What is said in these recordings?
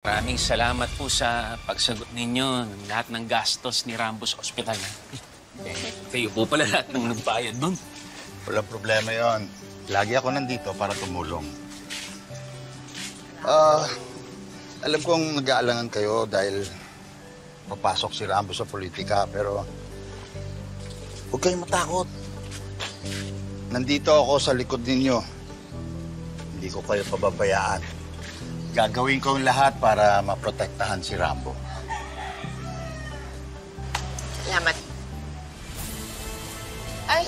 Maraming salamat po sa pagsagot ninyo ng lahat ng gastos ni Rambo sa ospital. Kayo po pala lahat ng nagbayad nun. Walang problema yon. Lagi ako nandito para tumulong. Alam kong nag-aalangan kayo dahil papasok si Rambo sa politika, pero huwag kayong matakot. Nandito ako sa likod ninyo. Hindi ko kayo pababayaan. Gagawin ko ang lahat para maprotektahan si Rambo. Salamat. Ay.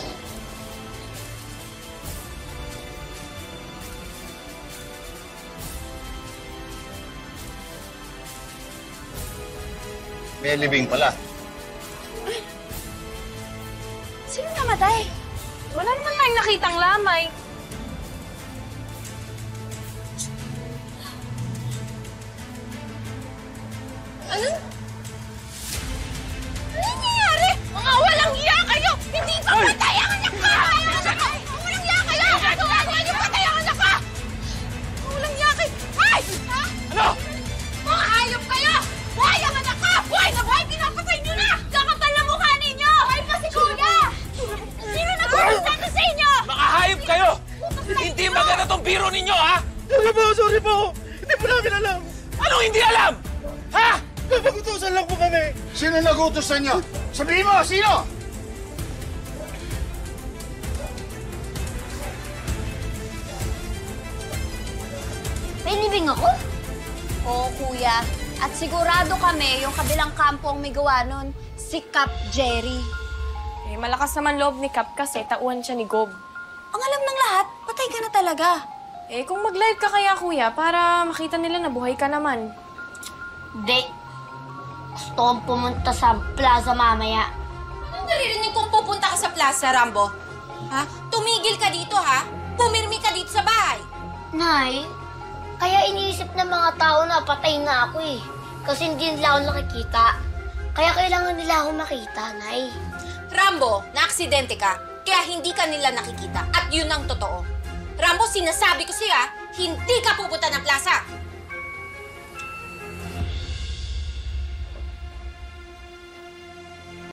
May libing pala. Ay. Sino namatay? Wala naman tayong nakitang lamay. Ano? Ano nangyayari? Mga walang iya kayo! Hindi pa patay ang anak ko! Walang iya kayo! Gagawa niyo patay ang anak ko! Walang iya kayo! Ay! Ano? Mga hayop kayo! Buhay ang anak ko! Buhay na buhay! Pinapatay niyo na! Kakapal na mukha ninyo! Buhay pa si Kuya! Sino nagpupunta sa inyo? Mga hayop kayo! Hindi maganda tong biro ninyo, ha? Sorry po! Hindi po namin alam! Anong hindi alam? Ha? Napagutusan lang po kami! Sino nag-utos sa inyo? Sabihin mo, sino? May libing ako? Oo, kuya. At sigurado kami yung kabilang kampo ang may gawa nun, si Cap Jerry. Eh, malakas naman loob ni Cap kasi tauhan siya ni Gob. Ang alam ng lahat, patay ka na talaga. Eh, kung mag-live ka kaya, kuya, para makita nila na buhay ka naman. Hindi. Gusto kong pumunta sa plaza mamaya. Anong naririnig kong pupunta ka sa plaza, Rambo? Ha? Tumigil ka dito, ha? Pumirmi ka dito sa bahay. Nay, kaya iniisip ng mga tao na patay na ako eh. Kasi hindi nila ako nakikita. Kaya kailangan nila ako makita, Nay. Rambo, na-aksidente ka, kaya hindi ka nila nakikita. At yun ang totoo. Rambo, sinasabi ko sa'yo, hindi ka pupunta ng plaza.